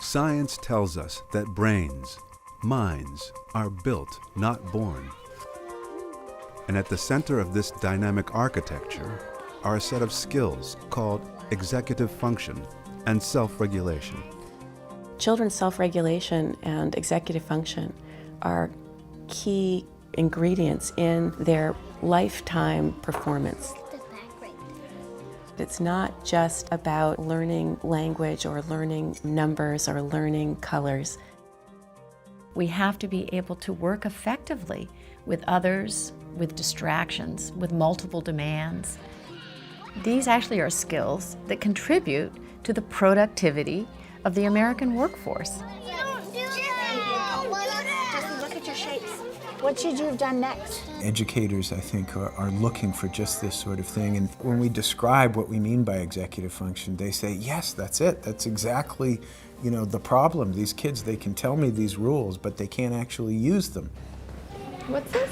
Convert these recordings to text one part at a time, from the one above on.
Science tells us that brains, minds, are built, not born. And at the center of this dynamic architecture are a set of skills called executive function and self-regulation. Children's self-regulation and executive function are key ingredients in their lifetime performance. It's not just about learning language or learning numbers or learning colors. We have to be able to work effectively with others, with distractions, with multiple demands. These actually are skills that contribute to the productivity of the American workforce. Look at your shapes. What should you have done next? Educators, I think, are looking for just this sort of thing. And when we describe what we mean by executive function, they say, yes, that's it. That's exactly, the problem. These kids, they can tell me these rules, but they can't actually use them. What's this?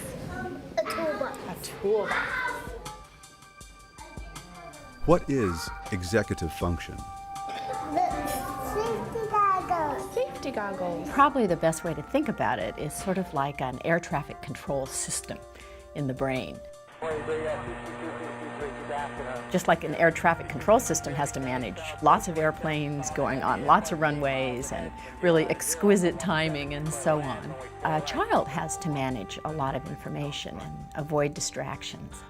A toolbox. A toolbox. What is executive function? Safety goggles. Safety goggles. Probably the best way to think about it is sort of like an air traffic control system in the brain. Just like an air traffic control system has to manage lots of airplanes going on lots of runways and really exquisite timing and so on. A child has to manage a lot of information and avoid distractions.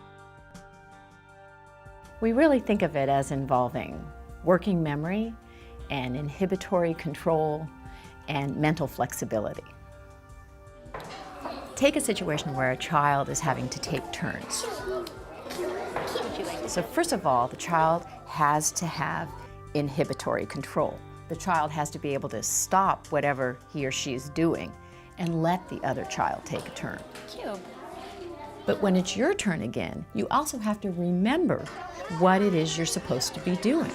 We really think of it as involving working memory and inhibitory control and mental flexibility. Take a situation where a child is having to take turns. So first of all, the child has to have inhibitory control. The child has to be able to stop whatever he or she is doing and let the other child take a turn. Cute. But when it's your turn again, you also have to remember what it is you're supposed to be doing.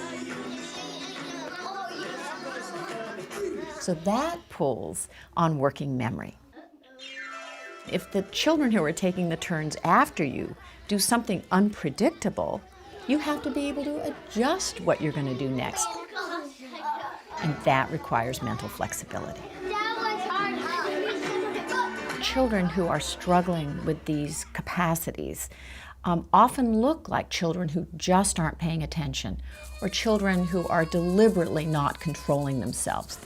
So that pulls on working memory. If the children who are taking the turns after you do something unpredictable, you have to be able to adjust what you're going to do next. And that requires mental flexibility. Children who are struggling with these capacities often look like children who just aren't paying attention, or children who are deliberately not controlling themselves.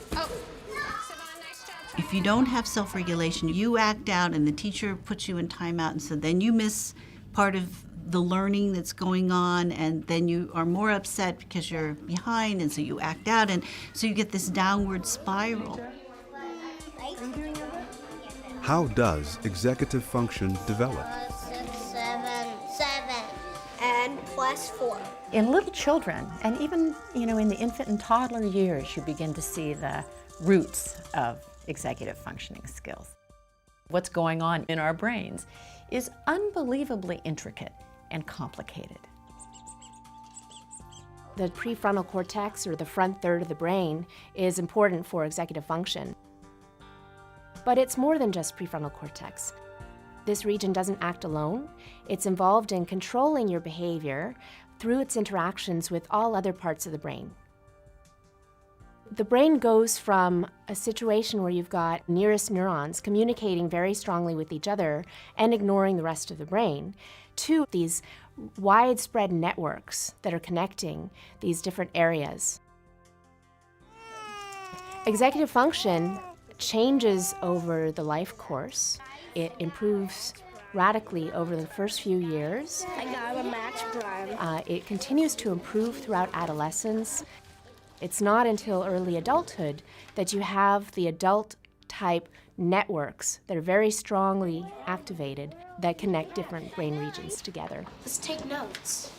If you don't have self-regulation, you act out and the teacher puts you in timeout, and so then you miss part of the learning that's going on, and then you are more upset because you're behind, and so you act out, and so you get this downward spiral. How does executive function develop? 6, 7, 7, and +4. In little children, and even in the infant and toddler years, you begin to see the roots of executive functioning skills. What's going on in our brains is unbelievably intricate and complicated. The prefrontal cortex, or the front third of the brain, is important for executive function. But it's more than just prefrontal cortex. This region doesn't act alone. It's involved in controlling your behavior through its interactions with all other parts of the brain. The brain goes from a situation where you've got nearest neurons communicating very strongly with each other and ignoring the rest of the brain, to these widespread networks that are connecting these different areas. Executive function changes over the life course. It improves radically over the first few years. I got a match plan. It continues to improve throughout adolescence. It's not until early adulthood that you have the adult-type networks that are very strongly activated that connect different brain regions together. Let's take notes.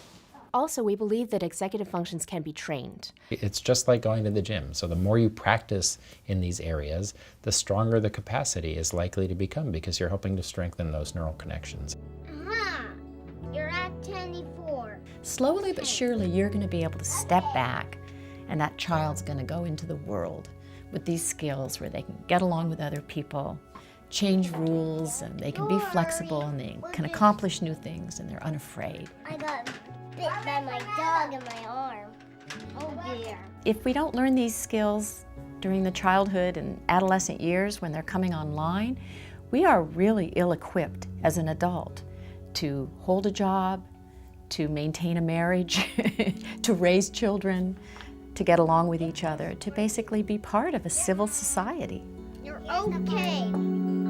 Also, we believe that executive functions can be trained. It's just like going to the gym. So the more you practice in these areas, the stronger the capacity is likely to become, because you're helping to strengthen those neural connections. You're at 24. Slowly but surely, you're going to be able to step back, and that child's going to go into the world with these skills where they can get along with other people, change rules, and they can be flexible, and they can accomplish new things, and they're unafraid. I got bit by my dog in my arm. Oh dear. If we don't learn these skills, during the childhood and adolescent years when they're coming online, we are really ill-equipped as an adult to hold a job, to maintain a marriage, to raise children, to get along with each other, to basically be part of a civil society. You're okay.